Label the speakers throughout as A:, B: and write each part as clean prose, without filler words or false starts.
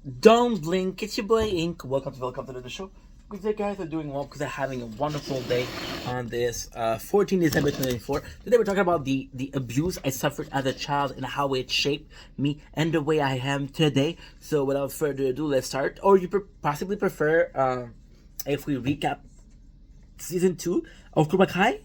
A: Don't blink, it's your boy Ink. Welcome to the show. Because you guys are doing well, because they're having a wonderful day on this 14 December 2024. Today we're talking about the abuse I suffered as a child and how it shaped me and the way I am today. So without further ado, let's start. Or you possibly prefer if we recap season 2 of Cobra Kai?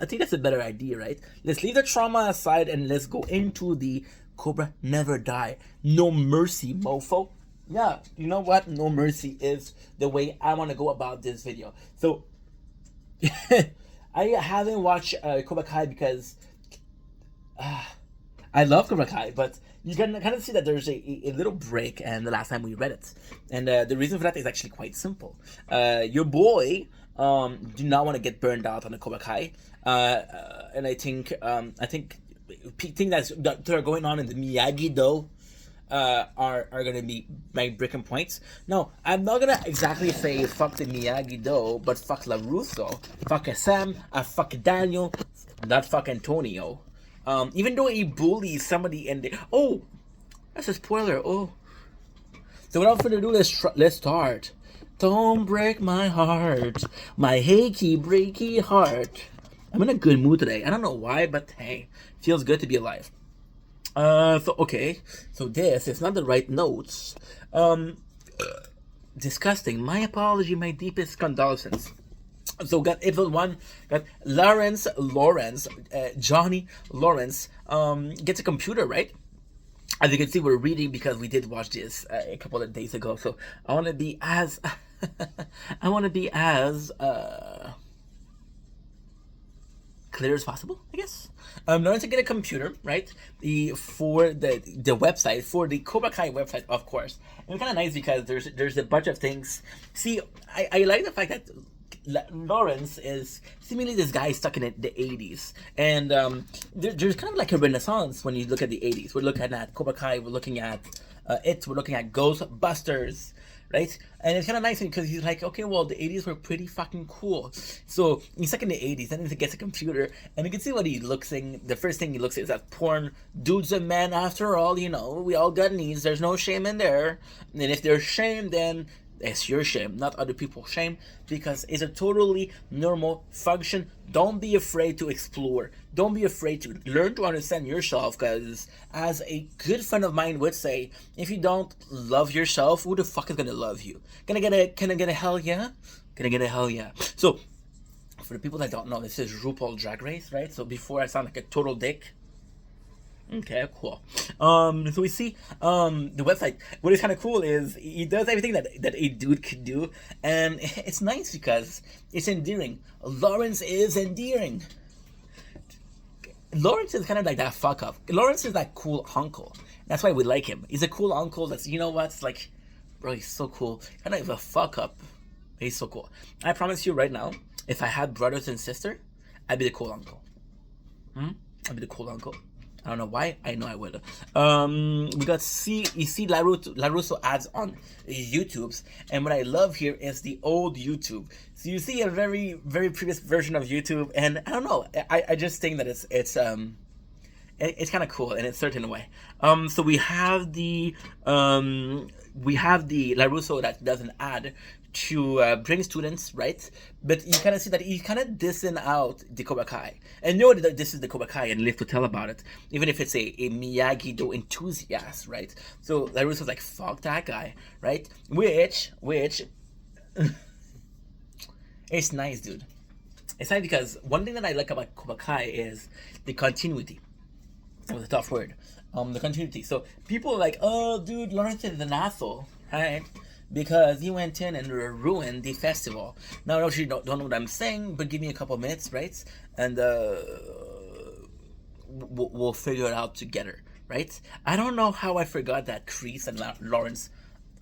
A: I think that's a better idea, right? Let's leave the trauma aside and let's go into the Cobra Never Die. No mercy, mofo. Yeah, you know what? No mercy is the way I want to go about this video. So, I haven't watched Cobra Kai because I love Cobra Kai, but you can kind of see that there's a little break and the last time we read it. And the reason for that is actually quite simple. Your boy do not want to get burned out on the Cobra Kai. And I think things that are going on in the Miyagi-Do are gonna be my breaking points. No, I'm not gonna exactly say fuck the Miyagi-Do, but fuck LaRusso, fuck Sam, fuck Daniel, not fuck Antonio. Even though he bullies somebody and oh, that's a spoiler. Oh, so without further ado, let's start. Don't break my heart, my achy breaky heart. I'm in a good mood today. I don't know why, but hey, feels good to be alive. So this is not the right notes. Disgusting. My apology, my deepest condolences. So got episode 1, got Johnny Lawrence, gets a computer, right? As you can see, we're reading because we did watch this a couple of days ago. So I want to be as, I want to be as, clear as possible, I guess. Learn to get a computer, right? For the website, for the Cobra Kai website, of course. And it's kind of nice because there's a bunch of things. See, I like the fact that Lawrence is seemingly this guy stuck in the 80s, and there's kind of like a renaissance when you look at the 80s. We're looking at Cobra Kai, we're looking at we're looking at Ghostbusters, right? And it's kind of nice because he's like, okay, well, the 80s were pretty fucking cool. So he's stuck in the 80s, and then he gets a computer, and you can see what he looks in. The first thing he looks at is at porn. Dude's a man after all, you know. We all got needs. There's no shame in there. And if there's shame, then it's your shame, not other people's shame, because it's a totally normal function. Don't be afraid to explore. Don't be afraid to learn to understand yourself, because as a good friend of mine would say, if you don't love yourself, who the fuck is gonna love you? Can I get a hell yeah? Can I get a hell yeah? So, for the people that don't know, this is RuPaul Drag Race, right? So before I sound like a total dick, okay, cool. So we see the website. What is kind of cool is he does everything that a dude could do, and it's nice because it's endearing. Lawrence is endearing. Lawrence is kind of like that fuck up. Lawrence is that cool uncle. That's why we like him. He's a cool uncle. That's, you know what? It's like, bro, he's so cool. Kind of a fuck up. He's so cool. I promise you right now, if I had brothers and sister, I'd be the cool uncle. I'd be the cool uncle. I don't know why. I know I would. We got you see LaRusso ads on YouTube's, and what I love here is the old YouTube. So you see a very, very previous version of YouTube, and I don't know. I just think that it's kind of cool in a certain way. So we have the LaRusso that does an ad to bring students, right? But you kind of see that he's kind of dissing out the Cobra Kai. And know that this is the Cobra Kai and live to tell about it, even if it's a Miyagi-Do enthusiast, right? So LaRusso's like, fuck that guy, right? Which it's nice, dude. It's nice because one thing that I like about Cobra Kai is the continuity. That was a tough word. The continuity. So people are like, oh, dude, Lawrence is an asshole, right? Because he went in and ruined the festival. Now, I know you don't know what I'm saying, but give me a couple minutes, right? And we'll figure it out together, right? I don't know how I forgot that Chris and Lawrence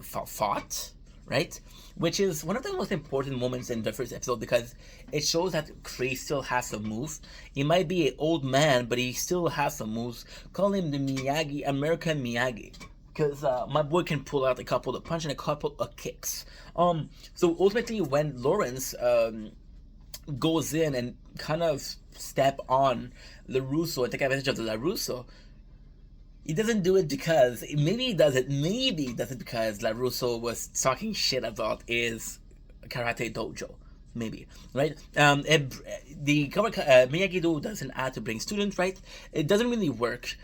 A: fought, right? Which is one of the most important moments in the first episode because it shows that Chris still has some moves. He might be an old man, but he still has some moves. Call him the Miyagi, American Miyagi. Because my boy can pull out a couple of punch and a couple of kicks. So ultimately, when Lawrence goes in and kind of step on LaRusso and take advantage of the LaRusso, He doesn't do it because maybe he does it. Maybe he does it because LaRusso was talking shit about his karate dojo. Maybe, right? The Miyagi-Do doesn't add to bring students, right? It doesn't really work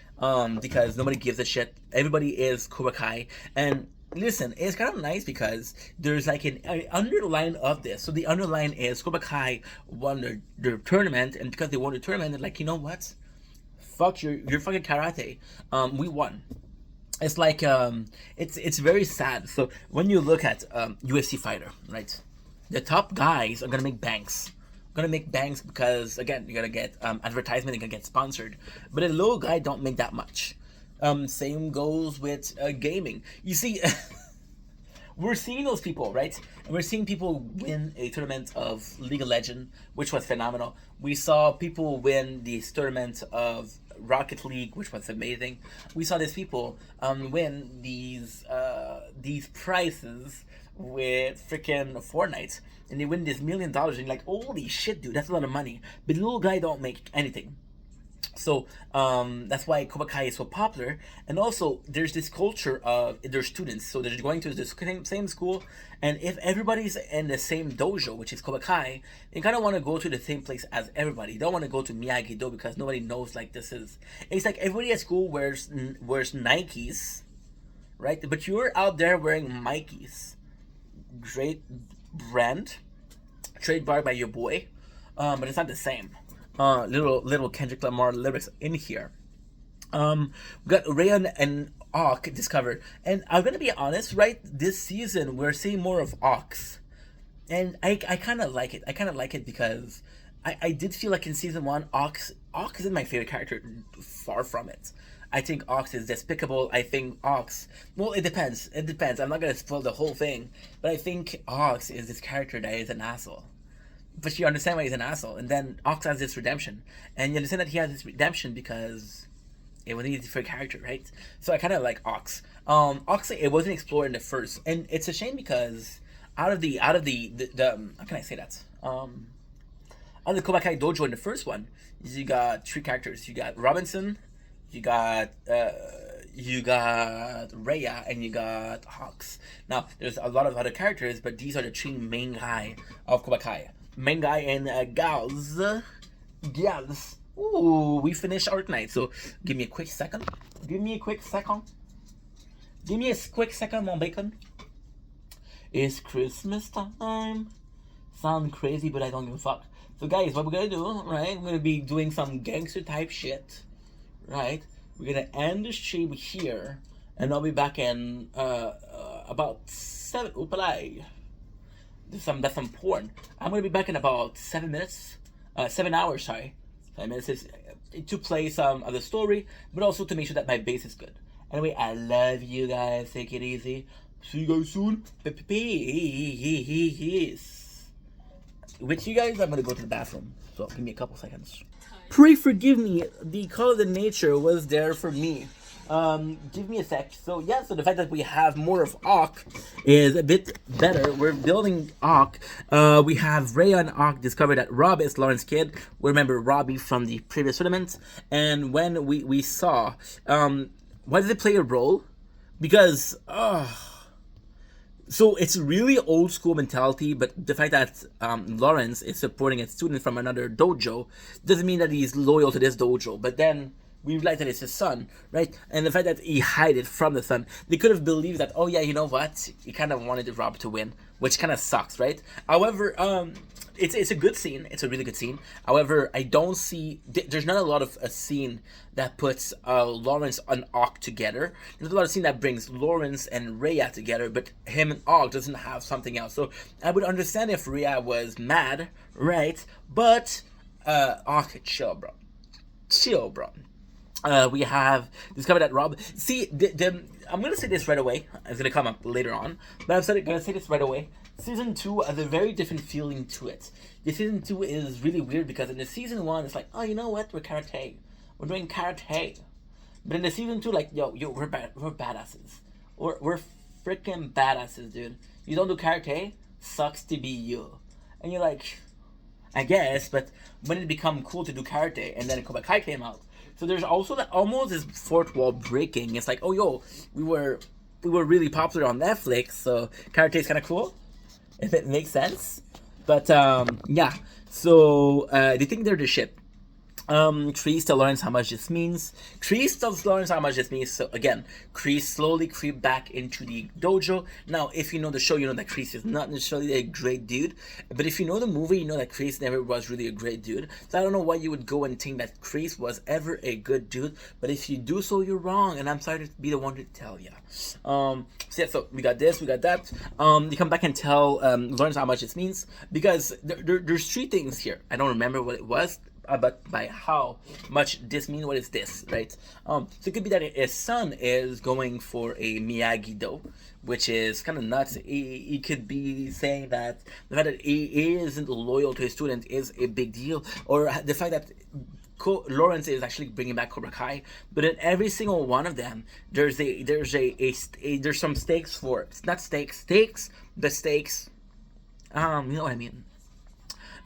A: because nobody gives a shit. Everybody is Cobra Kai, and listen, it's kind of nice because there's like an underline of this. So the underline is Cobra Kai won their tournament, and because they won the tournament, they're like, you know what? Fuck your fucking karate. We won. It's like it's very sad. So when you look at UFC fighter, right? The top guys are gonna make banks. Gonna make banks because again you're gonna get advertisement, you're gonna get sponsored. But a low guy don't make that much. Same goes with gaming. You see, we're seeing those people, right? And we're seeing people win a tournament of League of Legends, which was phenomenal. We saw people win the tournament of Rocket League, which was amazing. We saw these people win these prizes with freaking Fortnite, and they win this $1 million, and you're like, holy shit, dude, that's a lot of money. But the little guy don't make anything. So that's why Cobra Kai is so popular. And also there's this culture of their students, so they're going to the same school, and if everybody's in the same dojo, which is Cobra Kai, they kind of want to go to the same place as everybody. They don't want to go to Miyagi-Do because nobody knows like this is. It's like everybody at school wears Nikes, right? But you're out there wearing Mikes. Great brand, trademarked by your boy, but it's not the same. Little Kendrick Lamar lyrics in here. We got Rayon and Ock discovered, and I'm gonna be honest, right? This season we're seeing more of Ox, and I kind of like it. I kind of like it because I did feel like in season 1, Ox isn't my favorite character. Far from it. I think Ox is despicable. I think Ox. Well, it depends. It depends. I'm not gonna spoil the whole thing, but I think Ox is this character that is an asshole. But you understand why he's an asshole, and then Ox has this redemption, and you understand that he has this redemption because it was an easy for a character, right? So I kind of like Ox. Ox, it wasn't explored in the first, and it's a shame because out of the how can I say that? Out of the Cobra Kai dojo in the first one, you got 3 characters. You got Robinson, you got Rhea, and you got Hawks. Now there's a lot of other characters, but these are the 3 main guy of Cobra Kai. Main guy and gals. Ooh, we finished Art Night, so give me a quick second. Give me a quick second, mon bacon. It's Christmas time. Sound crazy, but I don't give a fuck. So guys, what we're gonna do, right? We're gonna be doing some gangster type shit, right? We're gonna end the stream here, and I'll be back in about 7. Oopalai. That's some porn. I'm gonna be back in about 7 minutes. 7 hours, sorry. 5 minutes is to play some of the story, but also to make sure that my base is good. Anyway, I love you guys. Take it easy. See you guys soon. Peace. With you guys, I'm gonna go to the bathroom. So give me a couple seconds. Pray forgive me. The Call of the Nature was there for me. Give me a sec. So yeah, so the fact that we have more of Ock is a bit better. We're building Ock. We have Ray and Ock discovered that Rob is Lauren's kid. We remember Robbie from the previous tournament. And when we saw, why did it play a role? Because, so it's really old school mentality, but the fact that Lawrence is supporting a student from another dojo doesn't mean that he's loyal to this dojo. But then we realize that it's his son, right? And the fact that he hid it from the son, they could have believed that, oh yeah, you know what? He kind of wanted Rob to win, which kind of sucks, right? However, it's a good scene. It's a really good scene. However, I don't see, there's not a lot of a scene that puts Lawrence and Ock together. There's a lot of scene that brings Lawrence and Rhea together, but him and Ock doesn't have something else. So I would understand if Rhea was mad, right? But Ock, chill, bro. We have discovered that Rob. See, I'm gonna say this right away. It's gonna come up later on, but I'm gonna say this right away. Season 2 has a very different feeling to it. The season 2 is really weird because in the season 1, it's like, oh, you know what? We're karate. We're doing karate. But in the season 2, like, yo, we're badasses. We're freaking badasses, dude. You don't do karate? Sucks to be you. And you're like, I guess, but when did it become cool to do karate? And then Cobra Kai came out. So there's also that almost this fourth wall breaking. It's like, oh yo, we were really popular on Netflix, so karate is kind of cool, if it makes sense. But yeah, so they think they're the ship. Kree still learns how much this means. Kree still learns how much this means. So again, Kree slowly creep back into the dojo. Now, if you know the show, you know that Kree is not necessarily a great dude. But if you know the movie, you know that Kree never was really a great dude. So I don't know why you would go and think that Kree was ever a good dude. But if you do so, you're wrong. And I'm sorry to be the one to tell you. So yeah, so we got this, we got that. You come back and tell, learns how much this means. Because there's three things here. I don't remember what it was. But by how much this means, what is this, right? So it could be that his son is going for a Miyagi-Do, which is kind of nuts. He could be saying that the fact that he isn't loyal to his student is a big deal, or the fact that Lawrence is actually bringing back Cobra Kai, but in every single one of them, there's some stakes for it. Not stakes, the stakes. You know what I mean.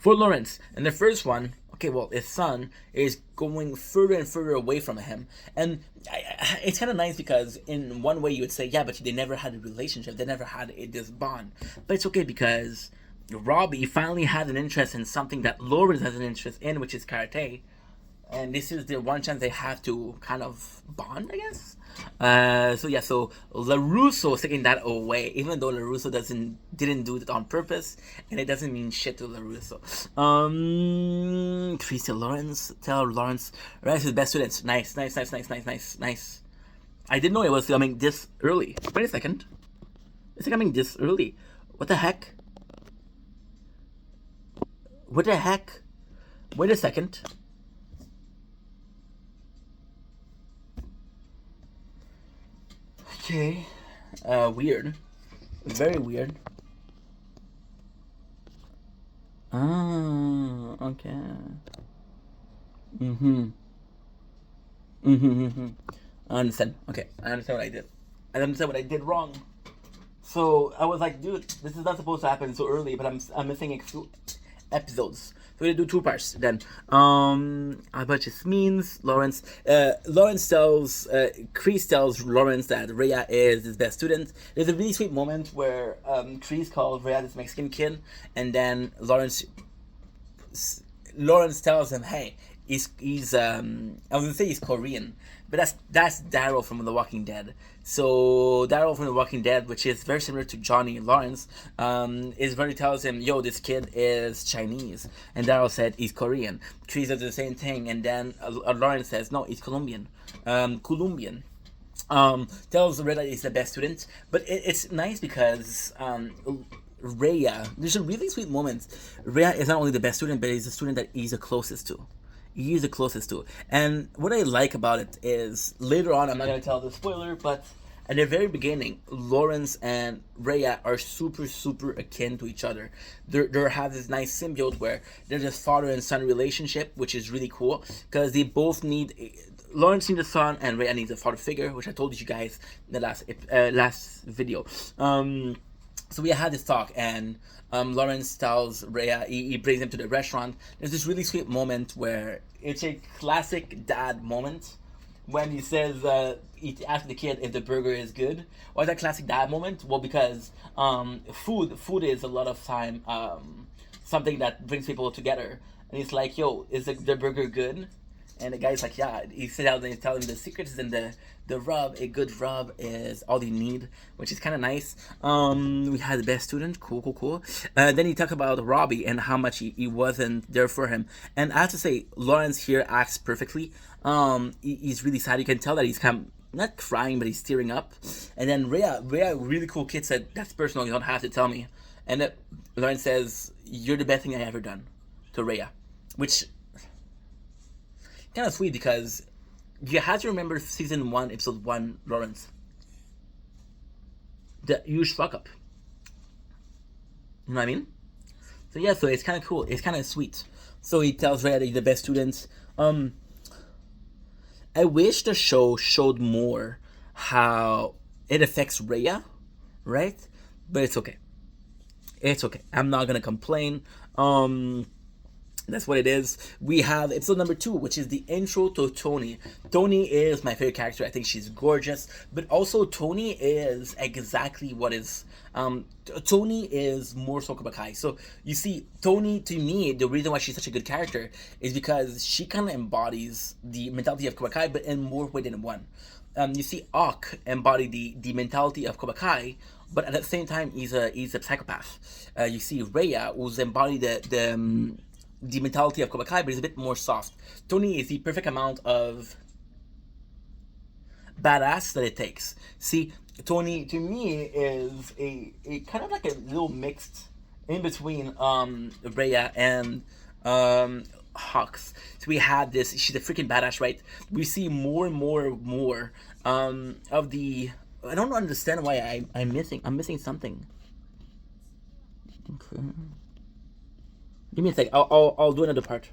A: For Lawrence, in the first one, okay, well, his son is going further and further away from him. And it's kind of nice because in one way you would say, yeah, but they never had a relationship. They never had this bond. But it's okay because Robbie finally had an interest in something that Lawrence has an interest in, which is karate. And this is the one chance they have to kind of bond, I guess. So LaRusso is taking that away, even though LaRusso didn't do it on purpose, and it doesn't mean shit to LaRusso. Tell Lawrence is the best students. Nice. I didn't know it was coming this early. Wait a second. It's coming this early. What the heck? Wait a second. Okay. Weird. Very weird. Ah, okay. Mm-hmm. I understand. Okay, I understand what I did. I understand what I did wrong. So I was like, dude, this is not supposed to happen so early, but I'm missing episodes. So we're gonna do two parts then. How much this means? Lawrence tells Kreese tells Lawrence that Rhea is his best student. There's a really sweet moment where Kreese calls Rhea this Mexican kid, and then Lawrence tells him, hey, he's I was gonna say he's Korean, but that's Daryl from The Walking Dead. So Daryl from The Walking Dead, which is very similar to Johnny Lawrence, tells him, yo, this kid is Chinese, and Daryl said he's Korean. Trees does the same thing, and then Lawrence says, no, he's Colombian. Tells Red that he's the best student, but it's nice because Rhea, there's a really sweet moment. Rhea is not only the best student, but he's the student that he's the closest to. He's the closest to. And what I like about it is, later on, I'm not going to tell the spoiler, but at the very beginning, Lawrence and Rhea are super, super akin to each other. They have this nice symbiote where there's this father and son relationship, which is really cool, because they both need... Lawrence needs a son, and Rhea needs a father figure, which I told you guys in the last video. So we had this talk, and Lawrence tells Rhea, he brings him to the restaurant. There's this really sweet moment where it's a classic dad moment when he says, he asks the kid if the burger is good. Why is that classic dad moment? Well, because food is a lot of time something that brings people together. And he's like, yo, is the burger good? And the guy's like, yeah. He sits down and he's telling him the secret is in the rub. A good rub is all you need, which is kind of nice. We had the best student. Cool. Then he talked about Robbie and how much he wasn't there for him. And I have to say, Lawrence here acts perfectly. He's really sad. You can tell that he's kind of not crying, but he's tearing up. And then Rhea, really cool kid, said, that's personal. You don't have to tell me. And Lawrence says, you're the best thing I ever done to Rhea, which... kind of sweet because you have to remember season 1, episode 1, Lawrence. The huge fuck up. You know what I mean? So yeah, so it's kind of cool. It's kind of sweet. So he tells Rhea that he's the best student. I wish the show showed more how it affects Rhea, right? But it's okay. It's okay. I'm not gonna complain. That's what it is. We have episode number 2, which is the intro to Tony. Tony is my favorite character. I think she's gorgeous, but also Tony is exactly what is. Tony is more so Cobra Kai. So you see, Tony, to me, the reason why she's such a good character is because she kind of embodies the mentality of Cobra Kai, but in more way than one. You see, Ock embody the mentality of Cobra Kai, but at the same time, he's a psychopath. You see, Rhea, who's embodied the mentality of Cobra Kai, but he's a bit more soft. Tony is the perfect amount of badass that it takes. See, Tony to me is a kind of like a little mixed in between Rhea and Hawks. So we had this. She's a freaking badass, right? We see more and more of the. I don't understand why I'm missing. I'm missing something. Okay. Give me a sec. I'll do another part.